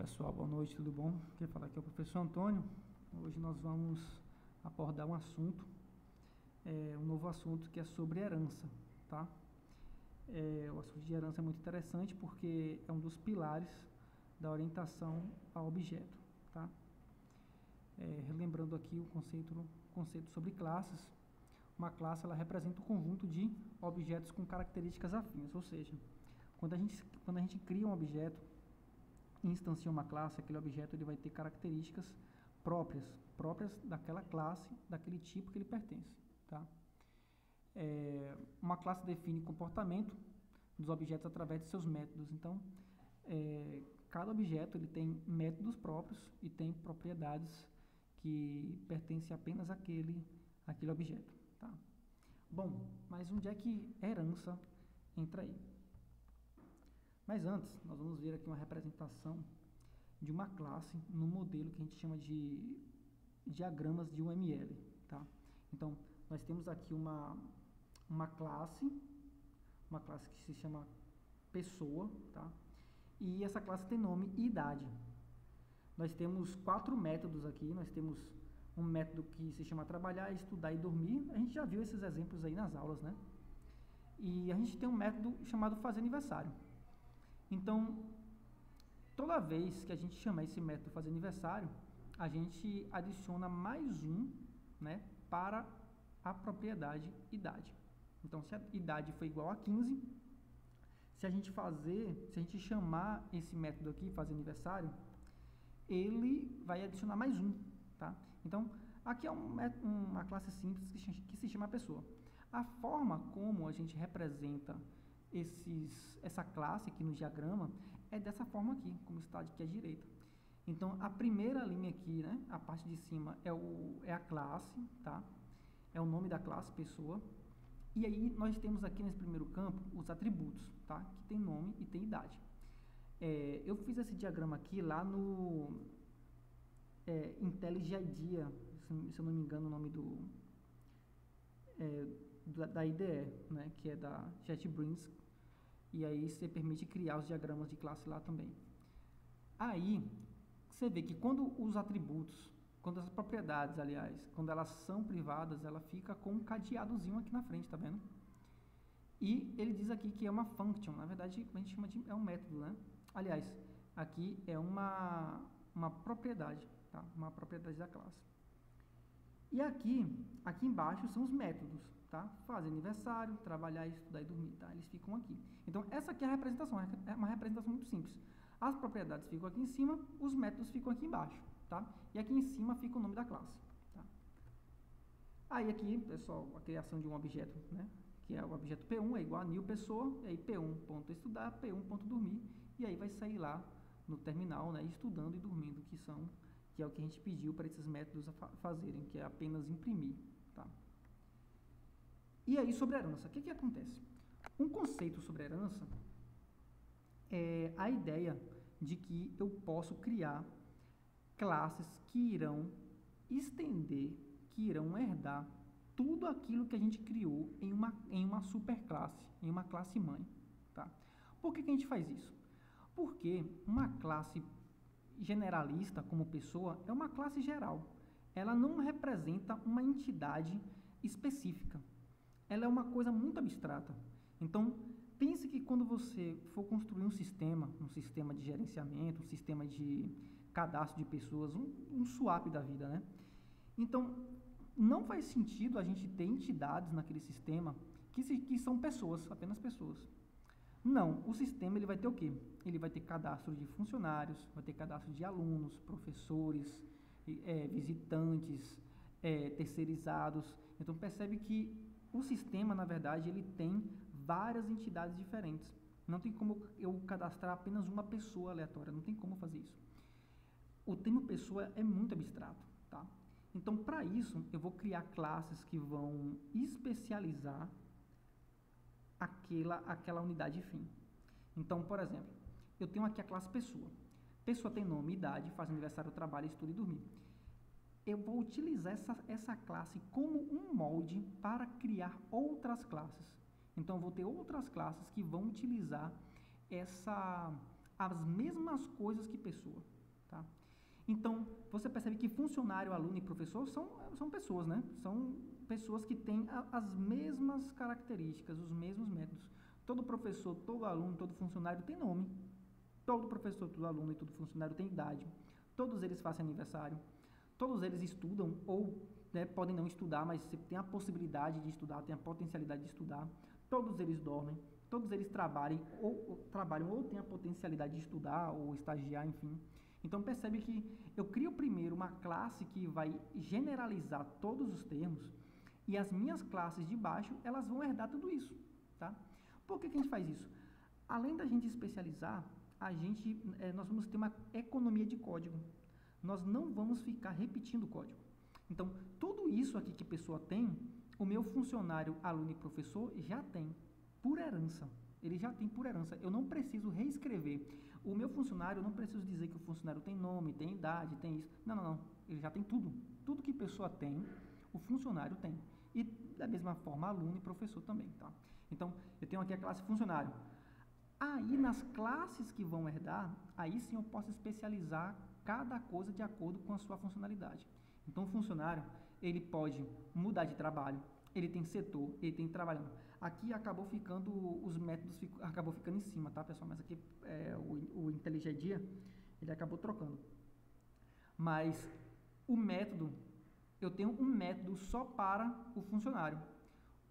Pessoal, boa noite, tudo bom? Quem fala aqui é o professor Antônio. Hoje nós vamos abordar um assunto, um novo assunto que é sobre herança, tá? O assunto de herança é muito interessante porque é um dos pilares da orientação ao objeto, tá? Relembrando aqui o conceito sobre classes. Uma classe ela representa um conjunto de objetos com características afins, ou seja, quando a gente cria um objeto, instancia uma classe, aquele objeto ele vai ter características próprias daquela classe, daquele tipo que ele pertence, tá? Uma classe define comportamento dos objetos através de seus métodos. Então, cada objeto ele tem métodos próprios e tem propriedades que pertencem apenas àquele objeto, tá? Bom, mas onde é que herança entra aí? Mas antes, nós vamos ver aqui uma representação de uma classe no modelo que a gente chama de diagramas de UML, tá? Então, nós temos aqui uma classe que se chama pessoa, tá? E essa classe tem nome e idade. Nós temos 4 métodos aqui, nós temos um método que se chama trabalhar, estudar e dormir. A gente já viu esses exemplos aí nas aulas, né? E a gente tem um método chamado fazer aniversário. Então, toda vez que a gente chama esse método fazer aniversário, a gente adiciona mais um, né, para a propriedade idade. Então, se a idade for igual a 15, se a gente chamar esse método aqui, fazer aniversário, ele vai adicionar mais um, tá? Então, aqui é uma classe simples que se chama pessoa. A forma como a gente representa essa classe aqui no diagrama é dessa forma aqui, como está aqui à direita. Então, a primeira linha aqui, né, a parte de cima é a classe, tá? É o nome da classe, pessoa. E aí, nós temos aqui nesse primeiro campo os atributos, tá? Que tem nome e tem idade. Eu fiz esse diagrama aqui lá no IntelliJ IDEA, se eu não me engano o nome da IDE, né, que é da JetBrains, e aí você permite criar os diagramas de classe lá também. Aí, você vê que quando os atributos, quando as propriedades, aliás, quando elas são privadas, ela fica com um cadeadozinho aqui na frente, tá vendo? E ele diz aqui que é uma function, na verdade a gente chama é um método, né? Aliás, aqui é uma propriedade, tá? Uma propriedade da classe. E aqui embaixo são os métodos, tá? Fazer aniversário, trabalhar, estudar e dormir, tá? Eles ficam aqui. Então, essa aqui é a representação, é uma representação muito simples. As propriedades ficam aqui em cima, os métodos ficam aqui embaixo, tá? E aqui em cima fica o nome da classe, tá? Aí aqui, pessoal, a criação de um objeto, né? Que é o objeto P1 é igual a new pessoa, e aí P1.estudar, P1.dormir, e aí vai sair lá no terminal, né? Estudando e dormindo, que é o que a gente pediu para esses métodos fazerem, que é apenas imprimir, tá? E aí, sobre herança, o que acontece? Um conceito sobre herança é a ideia de que eu posso criar classes que irão estender, que irão herdar tudo aquilo que a gente criou em uma superclasse, em uma classe mãe, tá? Por que a gente faz isso? Porque uma classe generalista como pessoa é uma classe geral. Ela não representa uma entidade específica. Ela é uma coisa muito abstrata. Então, pense que quando você for construir um sistema de gerenciamento, um sistema de cadastro de pessoas, um swap da vida, né? Então, não faz sentido a gente ter entidades naquele sistema que são pessoas, apenas pessoas. Não, o sistema ele vai ter o quê? Ele vai ter cadastro de funcionários, vai ter cadastro de alunos, professores, visitantes, terceirizados. Então percebe que o sistema, na verdade, ele tem várias entidades diferentes. Não tem como eu cadastrar apenas uma pessoa aleatória, não tem como fazer isso. O termo pessoa é muito abstrato, tá? Então, para isso, eu vou criar classes que vão especializar aquela unidade fim. Então, por exemplo, eu tenho aqui a classe pessoa. Pessoa tem nome, idade, faz aniversário, trabalho, estudo e dormir. Eu vou utilizar essa classe como um molde para criar outras classes. Então, eu vou ter outras classes que vão utilizar as mesmas coisas que pessoa, tá? Então, você percebe que funcionário, aluno e professor são pessoas, né? São pessoas que têm as mesmas características, os mesmos métodos. Todo professor, todo aluno, todo funcionário tem nome. Todo professor, todo aluno e todo funcionário tem idade. Todos eles fazem aniversário. Todos eles estudam ou, né, podem não estudar, mas você tem a possibilidade de estudar, tem a potencialidade de estudar. Todos eles dormem. Todos eles trabalham ou têm a potencialidade de estudar ou estagiar, enfim. Então, percebe que eu crio primeiro uma classe que vai generalizar todos os termos e as minhas classes de baixo, elas vão herdar tudo isso, tá? Por que a gente faz isso? Além da gente especializar, nós vamos ter uma economia de código. Nós não vamos ficar repetindo código. Então, tudo isso aqui que a pessoa tem, o meu funcionário, aluno e professor já tem, por herança. Ele já tem por herança. Eu não preciso reescrever. O meu funcionário, eu não preciso dizer que o funcionário tem nome, tem idade, tem isso. Não, não, não. Ele já tem tudo. Tudo que a pessoa tem, o funcionário tem. E da mesma forma, aluno e professor também, tá? Então, eu tenho aqui a classe funcionário. Aí, nas classes que vão herdar, aí sim eu posso especializar cada coisa de acordo com a sua funcionalidade. Então, o funcionário, ele pode mudar de trabalho, ele tem setor, ele tem trabalhando. Aqui acabou ficando, os métodos acabou ficando em cima, tá, pessoal? Mas aqui, o IntelliJ, ele acabou trocando. Mas, o método, eu tenho um método só para o funcionário.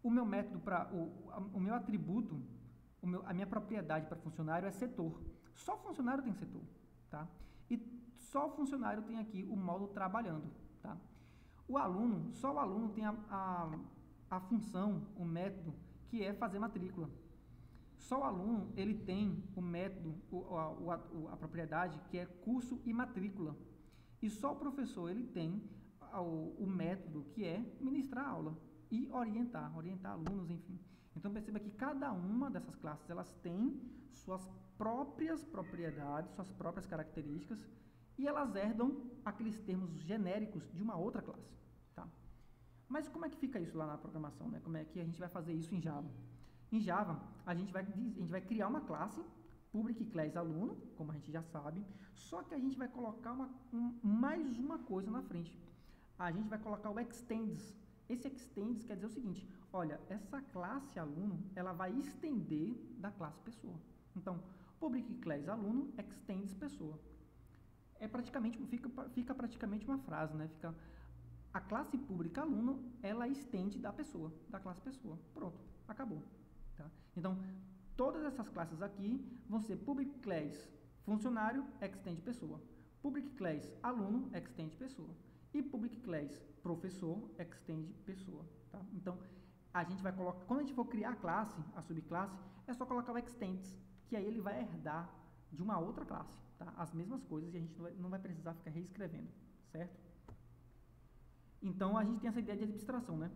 O meu método o meu atributo, a minha propriedade para funcionário é setor. Só funcionário tem setor, tá? E só funcionário tem aqui o módulo trabalhando, tá? Só o aluno tem a função, o método, que é fazer matrícula. Só o aluno, ele tem o método, a propriedade, que é curso e matrícula. E só o professor, ele tem o método, que é ministrar aula e orientar alunos, enfim. Então, perceba que cada uma dessas classes, elas têm suas próprias propriedades, suas próprias características, e elas herdam aqueles termos genéricos de uma outra classe, tá? Mas como é que fica isso lá na programação, né? Como é que a gente vai fazer isso em Java? Em Java, a gente vai criar uma classe, public class aluno, como a gente já sabe, só que a gente vai colocar mais uma coisa na frente. A gente vai colocar o extends. Esse extends quer dizer o seguinte, olha, essa classe aluno, ela vai estender da classe pessoa. Então, public class aluno extends pessoa. Fica praticamente uma frase, né? A classe pública aluno, ela estende da pessoa, da classe pessoa. Pronto, acabou. Tá? Então, todas essas classes aqui vão ser public class funcionário, extende pessoa. Public class aluno, extende pessoa. E public class professor, extende pessoa. Tá? Então, a gente vai colocar, quando a gente for criar a classe, a subclasse, é só colocar o extends, que aí ele vai herdar de uma outra classe, tá? As mesmas coisas, e a gente não vai precisar ficar reescrevendo, certo? Então, a gente tem essa ideia de abstração, né?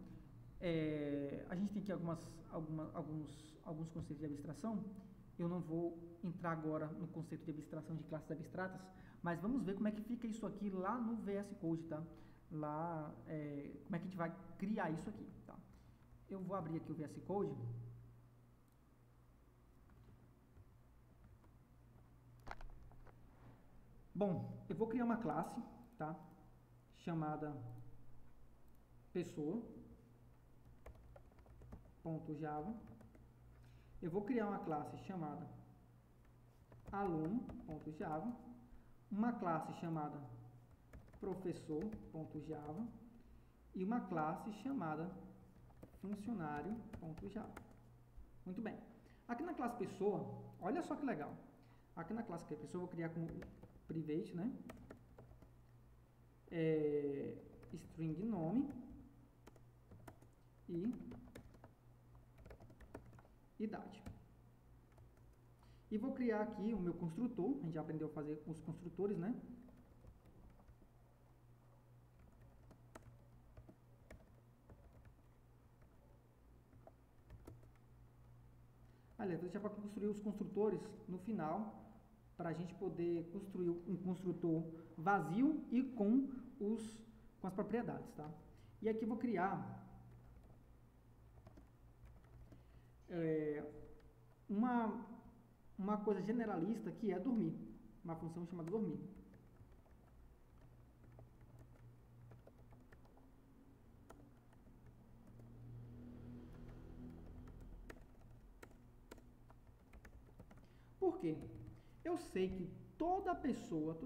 A gente tem aqui alguns conceitos de abstração. Eu não vou entrar agora no conceito de abstração de classes abstratas, mas vamos ver como é que fica isso aqui lá no VS Code, tá? Lá, como é que a gente vai criar isso aqui, tá? Eu vou abrir aqui o VS Code. Bom, eu vou criar uma classe, tá? Chamada pessoa.java. Eu vou criar uma classe chamada aluno.java, uma classe chamada professor.java e uma classe chamada funcionário.java. Muito bem. Aqui na classe pessoa, olha só que legal. Aqui na classe pessoa eu vou criar como private, né? String nome e idade. E vou criar aqui o meu construtor. A gente já aprendeu a fazer os construtores, né? Aliás, vou deixar para construir os construtores no final, para a gente poder construir um construtor vazio e com as propriedades, tá? E aqui eu vou criar uma coisa generalista que é dormir, uma função chamada dormir. Por quê? Eu sei que toda pessoa,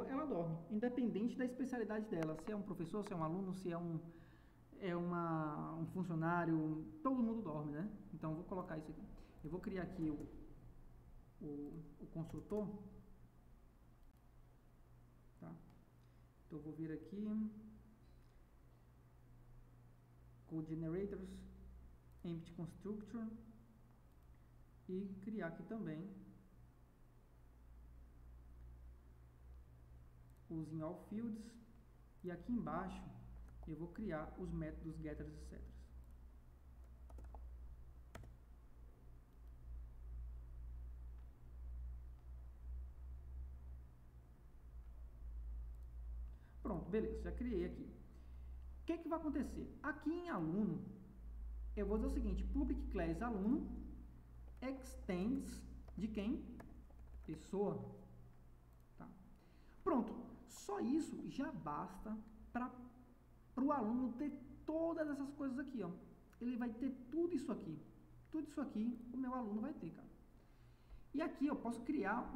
ela dorme, independente da especialidade dela, se é um professor, se é um aluno, se é um funcionário, todo mundo dorme, né? Então, eu vou colocar isso aqui. Eu vou criar aqui o construtor, tá? Então, eu vou vir aqui, code generators, empty constructor, e criar aqui também os in all fields, e aqui embaixo eu vou criar os métodos getters, etc. Pronto, beleza, já criei aqui. O que vai acontecer? Aqui em aluno, eu vou dizer o seguinte, public class aluno extends de quem? Pessoa. Tá? Pronto, só isso já basta para o aluno ter todas essas coisas aqui, ó. Ele vai ter tudo isso aqui. Tudo isso aqui o meu aluno vai ter, cara. E aqui eu posso criar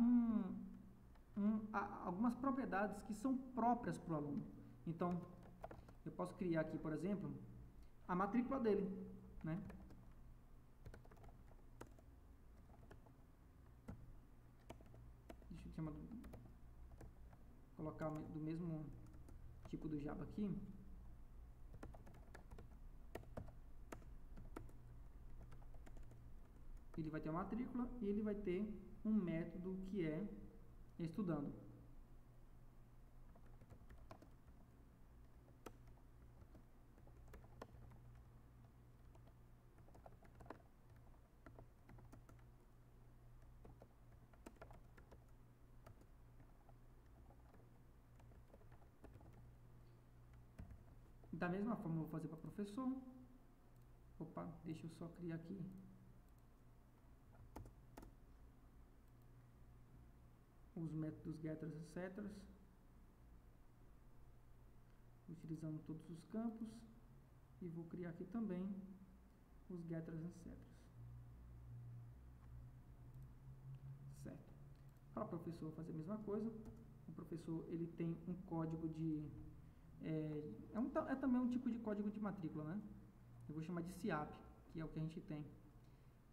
algumas propriedades que são próprias para o aluno. Então, eu posso criar aqui, por exemplo, a matrícula dele, né? Deixa eu colocar do mesmo tipo do Java aqui. Ele vai ter uma matrícula e ele vai ter um método que é estudando. Da mesma forma, eu vou fazer para professor. Opa, deixa eu só criar aqui. Os métodos getters, etc. Utilizando todos os campos. E vou criar aqui também os getters, etc. Certo. Para o professor fazer a mesma coisa. O professor ele tem um código de... É também um tipo de código de matrícula, né? Eu vou chamar de SIAP, que é o que a gente tem.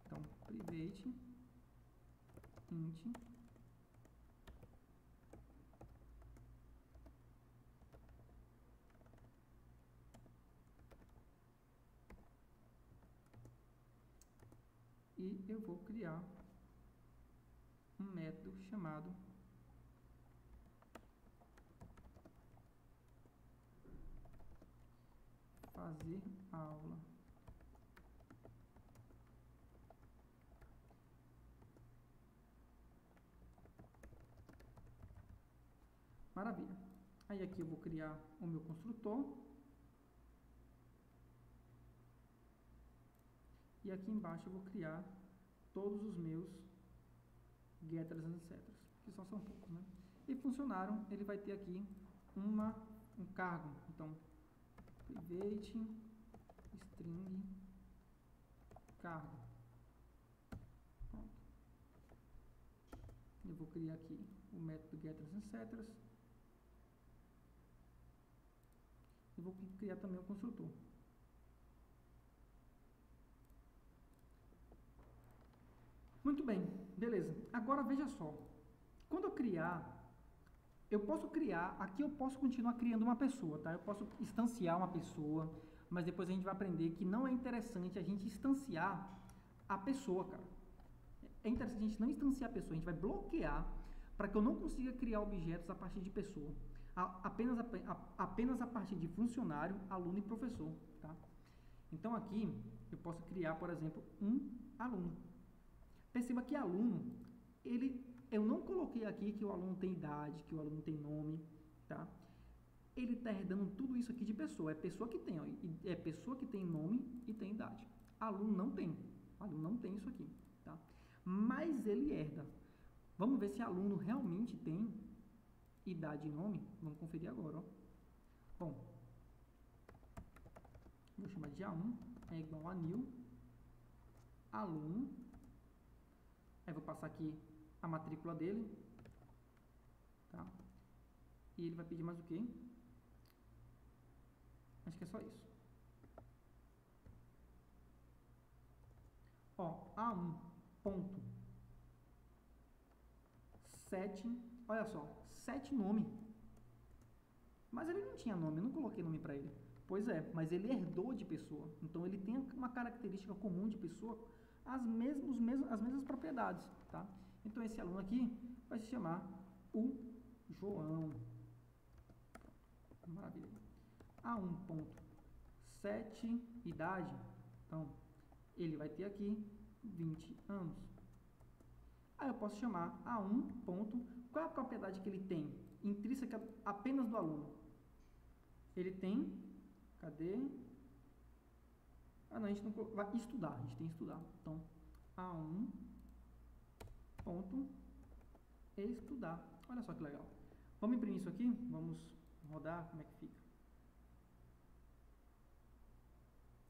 Então, private int e eu vou criar um método chamado fazer aula. Maravilha. Aí aqui eu vou criar o meu construtor. E aqui embaixo eu vou criar todos os meus getters, etc. Que só são poucos, né? E funcionaram, ele vai ter aqui um cargo. Então, private string cargo. Pronto. Eu vou criar aqui o método getters, etc. E vou criar também o construtor. Muito bem, beleza. Agora veja só. Quando eu criar, aqui eu posso continuar criando uma pessoa, tá? Eu posso instanciar uma pessoa, mas depois a gente vai aprender que não é interessante a gente instanciar a pessoa, cara. É interessante a gente não instanciar a pessoa, a gente vai bloquear para que eu não consiga criar objetos a partir de pessoa. Apenas a partir de funcionário, aluno e professor, tá? Então aqui eu posso criar, por exemplo, um aluno. Perceba que aluno, eu não coloquei aqui que o aluno tem idade, que o aluno tem nome, tá? Ele está herdando tudo isso aqui de pessoa. É pessoa que tem, ó, é pessoa que tem nome e tem idade. Aluno não tem isso aqui, tá? mas ele herda. Vamos ver se o aluno realmente tem idade e nome? Vamos conferir agora, ó. Bom, vou chamar de A1 é igual a new aluno. Aí vou passar aqui a matrícula dele, tá? E ele vai pedir mais o quê? Acho que é só isso. Ó, A1 ponto 7, olha só, 7 nome. Mas ele não tinha nome, eu não coloquei nome para ele. Pois é, mas ele herdou de pessoa. Então ele tem uma característica comum de pessoa, as mesmas propriedades, tá? Então esse aluno aqui vai se chamar o João. Maravilha. A1.7 idade. Então ele vai ter aqui 20 anos. Aí eu posso chamar A1. Qual é a propriedade que ele tem? Intrínseca apenas do aluno. Ele tem, cadê? Ah, não, a gente não vai estudar, a gente tem que estudar. Então, A1 ponto estudar. Olha só que legal. Vamos imprimir isso aqui? Vamos rodar, como é que fica?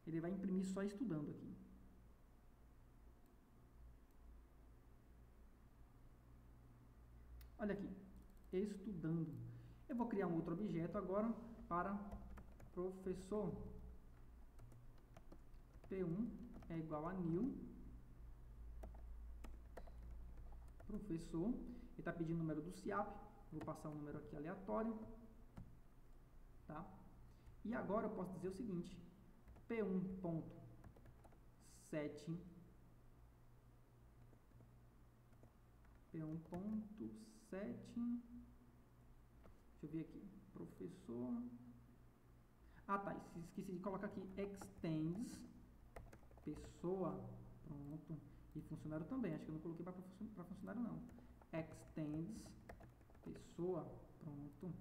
Ele vai imprimir só estudando aqui. Olha aqui, estudando. Eu vou criar um outro objeto agora para professor. P1 é igual a new professor. Ele está pedindo o número do CIAP. Vou passar um número aqui aleatório. Tá? E agora eu posso dizer o seguinte. P1.7 P1.7 deixa eu ver aqui. Professor. Ah, tá. Esqueci de colocar aqui extends pessoa. Pronto. E funcionário também. Acho que eu não coloquei para funcionário, não. Extends pessoa. Pronto.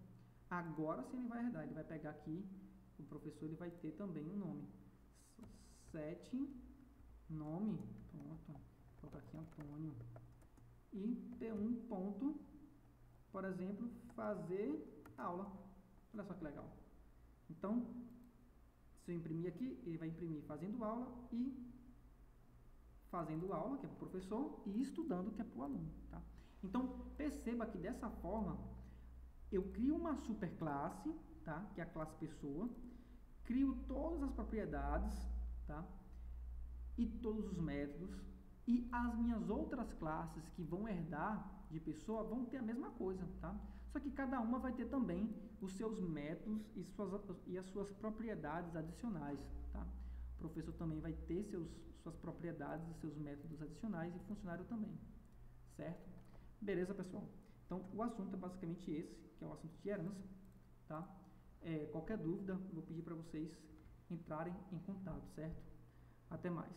Agora sim ele vai herdar. Ele vai pegar aqui. O professor ele vai ter também um nome. 7 nome. Pronto. Vou colocar aqui Antônio. E P1 ponto, por exemplo, fazer aula. Olha só que legal. Então, se eu imprimir aqui, ele vai imprimir fazendo aula e fazendo aula, que é para o professor, e estudando, que é para o aluno. Tá? Então, perceba que dessa forma, eu crio uma superclasse, tá? Que é a classe pessoa, crio todas as propriedades, tá? E todos os métodos, e as minhas outras classes que vão herdar de pessoa vão ter a mesma coisa, tá? Só que cada uma vai ter também os seus métodos e as suas propriedades adicionais, tá? O professor também vai ter suas propriedades e seus métodos adicionais e funcionário também, certo? Beleza, pessoal? Então, o assunto é basicamente esse, que é o assunto de herança, tá? Qualquer dúvida, vou pedir para vocês entrarem em contato, certo? Até mais.